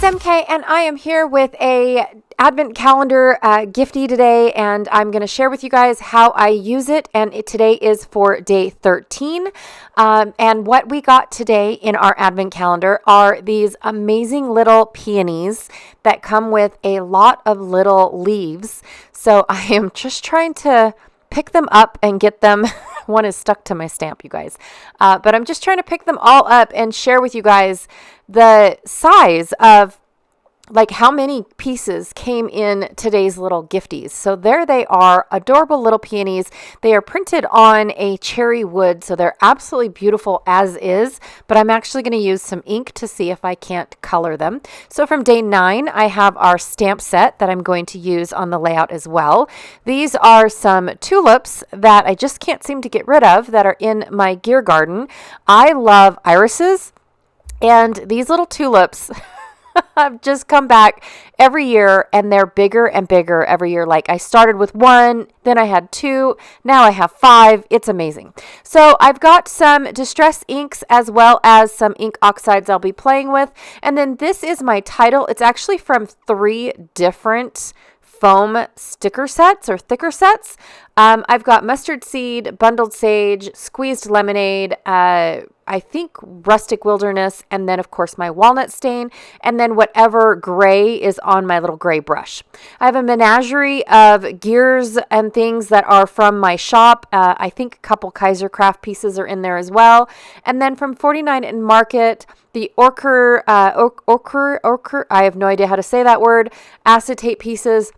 it's MK, and I am here with a Advent calendar giftie today, and I'm going to share with you guys how I use it. And today is for day 13. And what we got today in our Advent calendar are these amazing little peonies that come with a lot of little leaves. So I am just trying to pick them up and get them. One is stuck to my stamp, you guys. But I'm just trying to pick them all up and share with you guys the size of like how many pieces came in today's little gifties. So there they are, adorable little peonies. They are printed on a cherry wood, so they're absolutely beautiful as is, but I'm actually going to use some ink to see if I can't color them. So from day 9, I have our stamp set that I'm going to use on the layout as well. These are some tulips that I just can't seem to get rid of that are in my gear garden. I love irises, and these little tulips I've just come back every year, and they're bigger and bigger every year. Like I started with 1, then I had 2, now I have 5. It's amazing. So I've got some distress inks as well as some ink oxides I'll be playing with. And then this is my title. It's actually from 3 different foam sticker sets or thicker sets. I've got mustard seed, bundled sage, squeezed lemonade, I think rustic wilderness, and then of course my walnut stain, and then whatever gray is on my little gray brush. I have a menagerie of gears and things that are from my shop. I think a couple Kaiser craft pieces are in there as well. And then from 49 and Market, the ochre, I have no idea how to say that word, acetate pieces.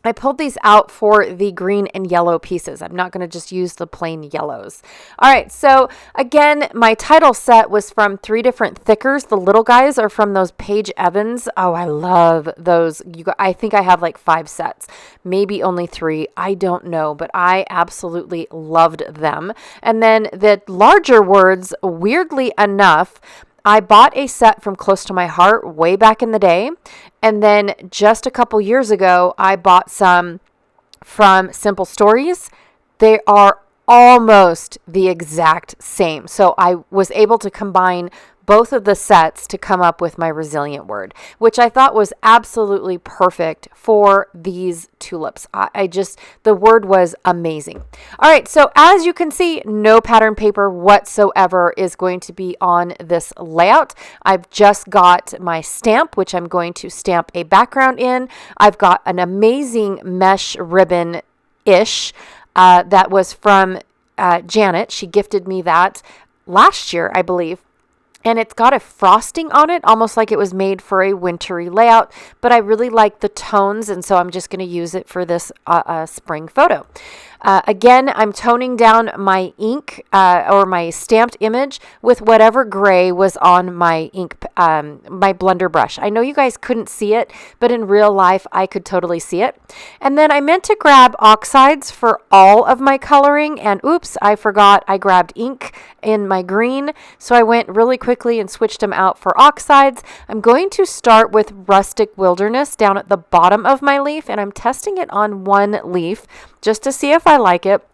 I pulled these out for the green and yellow pieces. I'm not going to just use the plain yellows. All right, so again, my title set was from 3 different thickers. The little guys are from those Paige Evans. Oh, I love those. I think I have like 5 sets, maybe only 3. I don't know, but I absolutely loved them. And then the larger words, weirdly enough, I bought a set from Close to My Heart way back in the day. And then just a couple years ago, I bought some from Simple Stories. They are almost the exact same. So I was able to combine both of the sets to come up with my resilient word, which I thought was absolutely perfect for these tulips. The word was amazing. All right, so as you can see, no pattern paper whatsoever is going to be on this layout. I've just got my stamp, which I'm going to stamp a background in. I've got an amazing mesh ribbon-ish that was from Janet. She gifted me that last year, I believe. And it's got a frosting on it, almost like it was made for a wintry layout. But I really like the tones, and so I'm just going to use it for this spring photo. Again, I'm toning down my ink or my stamped image with whatever gray was on my ink, my blender brush. I know you guys couldn't see it, but in real life, I could totally see it. And then I meant to grab oxides for all of my coloring, and oops, I forgot I grabbed ink in my green. So I went really quickly and switched them out for oxides. I'm going to start with Rustic Wilderness down at the bottom of my leaf, and I'm testing it on 1 leaf just to see if I like it,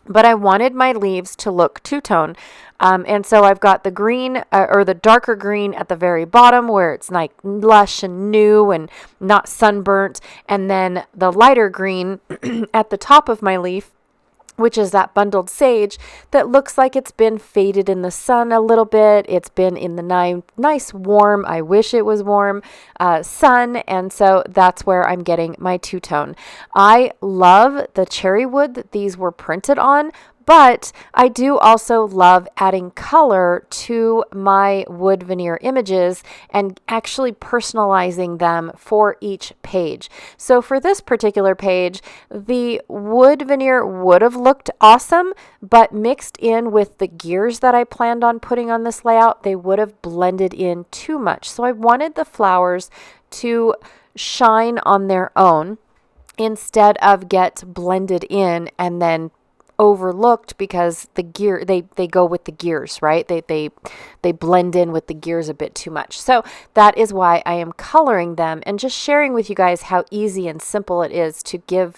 but I wanted my leaves to look two-tone. And so I've got the green or the darker green at the very bottom where it's like lush and new and not sunburnt, and then the lighter green at the top of my leaf, which is that bundled sage that looks like it's been faded in the sun a little bit. It's been in the nice warm, I wish it was warm, sun. And so that's where I'm getting my two-tone. I love the cherry wood that these were printed on, but I do also love adding color to my wood veneer images and actually personalizing them for each page. So for this particular page, the wood veneer would have looked awesome, but mixed in with the gears that I planned on putting on this layout, they would have blended in too much. So I wanted the flowers to shine on their own instead of get blended in and then overlooked because the gear they go with the gears, right? They blend in with the gears a bit too much. So that is why I am coloring them and just sharing with you guys how easy and simple it is to give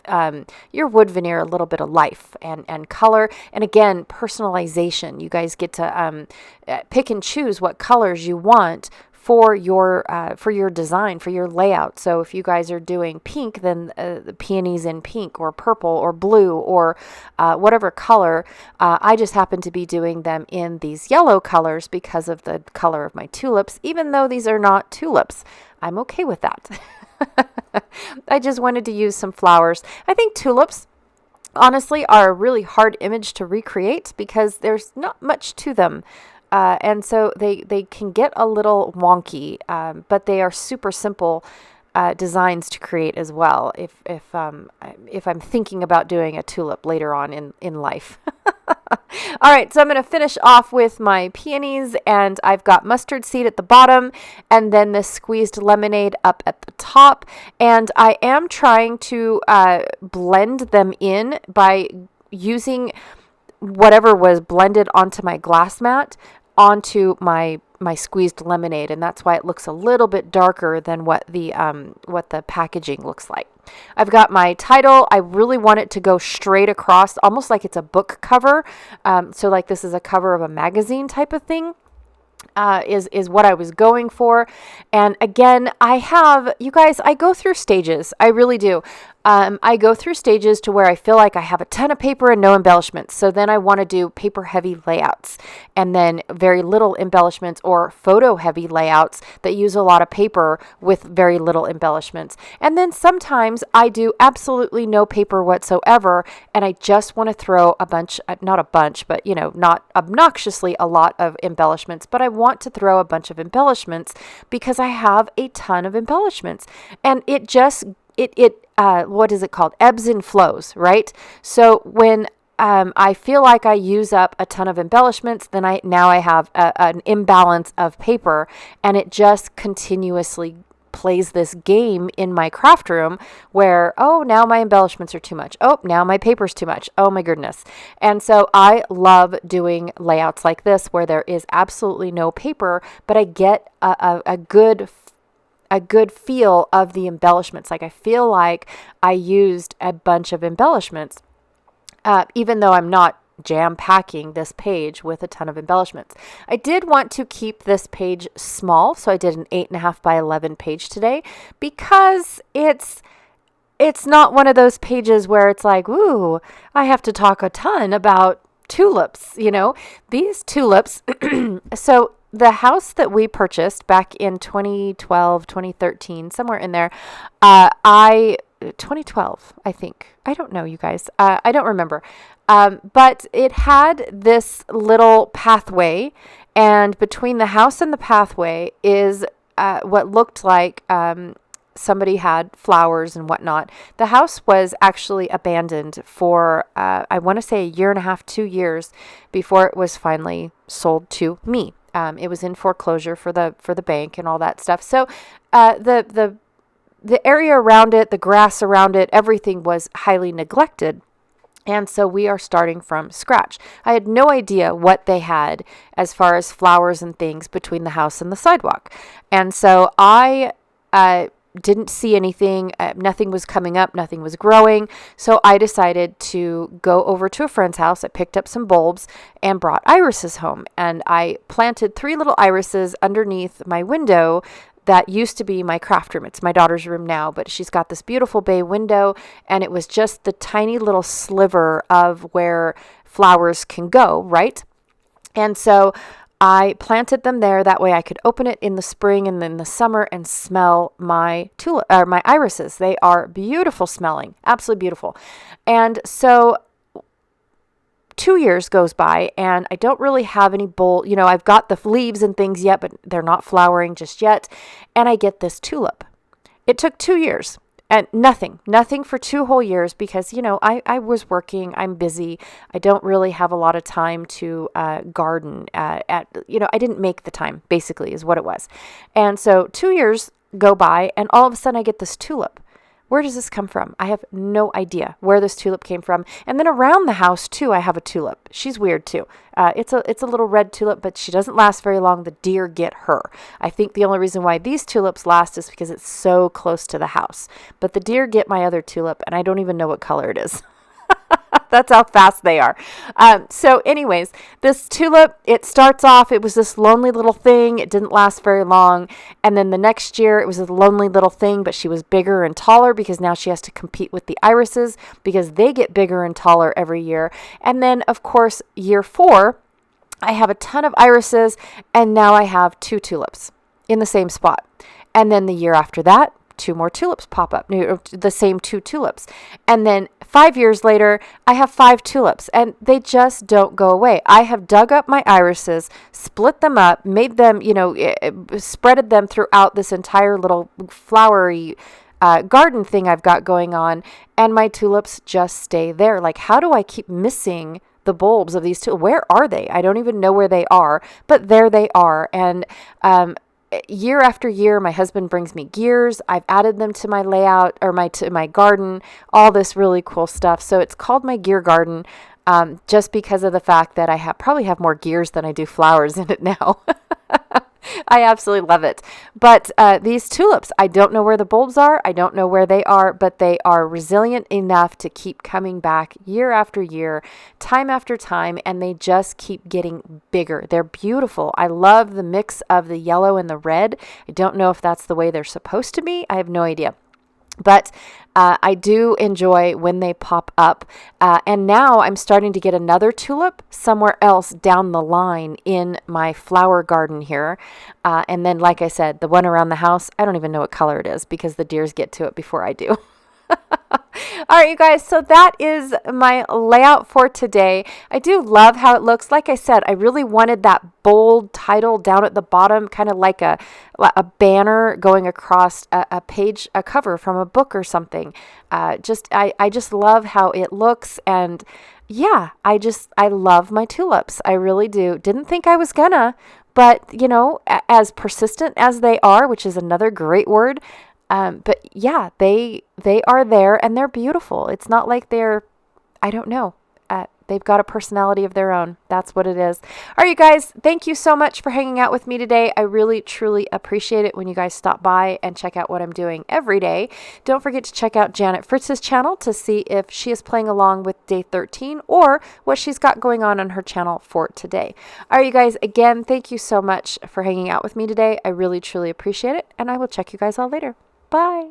your wood veneer a little bit of life and color. And again, personalization. You guys get to pick and choose what colors you want for your design, for your layout. So if you guys are doing pink, then the peonies in pink or purple or blue or whatever color. I just happen to be doing them in these yellow colors because of the color of my tulips, even though these are not tulips. I'm okay with that. I just wanted to use some flowers. I think tulips, honestly, are a really hard image to recreate because there's not much to them. And so they can get a little wonky, but they are super simple designs to create as well. If I'm thinking about doing a tulip later on in life. All right, so I'm going to finish off with my peonies, and I've got mustard seed at the bottom, and then this squeezed lemonade up at the top. And I am trying to blend them in by using whatever was blended onto my glass mat onto my squeezed lemonade, and that's why it looks a little bit darker than what the packaging looks like. I've got my title. I really want it to go straight across, almost like it's a book cover. So like this is a cover of a magazine type of thing. Is what I was going for. And again, you guys, I go through stages. I really do. I go through stages to where I feel like I have a ton of paper and no embellishments. So then I want to do paper heavy layouts, and then very little embellishments, or photo heavy layouts that use a lot of paper with very little embellishments. And then sometimes I do absolutely no paper whatsoever, and I just want to throw not a bunch, but not obnoxiously a lot of embellishments, but I want to throw a bunch of embellishments because I have a ton of embellishments, and it just what is it called? Ebbs and flows, right? So when I feel like I use up a ton of embellishments, then I have an imbalance of paper, and it just continuously plays this game in my craft room where, oh, now my embellishments are too much. Oh, now my paper's too much. Oh my goodness. And so I love doing layouts like this where there is absolutely no paper, but I get a good feel of the embellishments. Like I feel like I used a bunch of embellishments, even though I'm not jam packing this page with a ton of embellishments. I did want to keep this page small, so I did an 8.5 by 11 page today because it's not one of those pages where it's like, ooh, I have to talk a ton about tulips. These tulips. So the house that we purchased back in 2012, 2013, somewhere in there, 2012, I think. I don't know, you guys. I don't remember. But it had this little pathway, and between the house and the pathway is what looked like somebody had flowers and whatnot. The house was actually abandoned for, I want to say, 1.5 to 2 years before it was finally sold to me. It was in foreclosure for the bank and all that stuff. So the area around it, the grass around it, everything was highly neglected. And so we are starting from scratch. I had no idea what they had as far as flowers and things between the house and the sidewalk. And so I didn't see anything. Nothing was coming up. Nothing was growing. So I decided to go over to a friend's house. I picked up some bulbs and brought irises home. And I planted 3 little irises underneath my window that used to be my craft room. It's my daughter's room now, but she's got this beautiful bay window, and it was just the tiny little sliver of where flowers can go, right? And so I planted them there. That way I could open it in the spring and then the summer and smell my irises. They are beautiful smelling, absolutely beautiful. And so 2 years goes by and I don't really have any I've got the leaves and things yet, but they're not flowering just yet. And I get this tulip. It took 2 years and nothing for 2 whole years because, I was working, I'm busy. I don't really have a lot of time to garden I didn't make the time, basically is what it was. And so 2 years go by and all of a sudden I get this tulip. Where does this come from? I have no idea where this tulip came from. And then around the house, too, I have a tulip. She's weird, too. It's a little red tulip, but she doesn't last very long. The deer get her. I think the only reason why these tulips last is because it's so close to the house. But the deer get my other tulip, and I don't even know what color it is. That's how fast they are. So anyways, this tulip, it starts off, it was this lonely little thing. It didn't last very long. And then the next year, it was a lonely little thing, but she was bigger and taller because now she has to compete with the irises because they get bigger and taller every year. And then, of course, year 4, I have a ton of irises, and now I have 2 tulips in the same spot. And then the year after that, 2 more tulips pop up, the same 2 tulips. And then 5 years later, I have 5 tulips, and they just don't go away. I have dug up my irises, split them up, made them, spreaded them throughout this entire little flowery garden thing I've got going on, and my tulips just stay there. Like, how do I keep missing the bulbs of these tulips? Where are they? I don't even know where they are, but there they are. And year after year, my husband brings me gears. I've added them to my layout or to my garden, all this really cool stuff. So it's called my gear garden, just because of the fact that I probably have more gears than I do flowers in it now. I absolutely love it. But these tulips, I don't know where the bulbs are. I don't know where they are, but they are resilient enough to keep coming back year after year, time after time, and they just keep getting bigger. They're beautiful. I love the mix of the yellow and the red. I don't know if that's the way they're supposed to be. I have no idea. But I do enjoy when they pop up. And now I'm starting to get another tulip somewhere else down the line in my flower garden here. And then, like I said, the one around the house, I don't even know what color it is because the deers get to it before I do. All right, you guys, so that is my layout for today. I do love how it looks. Like I said, I really wanted that bold title down at the bottom, kind of like a banner going across a page, a cover from a book or something. I just love how it looks, and yeah, I love my tulips. I really do. Didn't think I was gonna, but as persistent as they are, which is another great word. But yeah, they are there and they're beautiful. It's not like I don't know. They've got a personality of their own. That's what it is. All right, you guys, thank you so much for hanging out with me today. I really, truly appreciate it when you guys stop by and check out what I'm doing every day. Don't forget to check out Janet Fritz's channel to see if she is playing along with day 13 or what she's got going on her channel for today. All right, you guys, again, thank you so much for hanging out with me today. I really, truly appreciate it, and I will check you guys all later. Bye.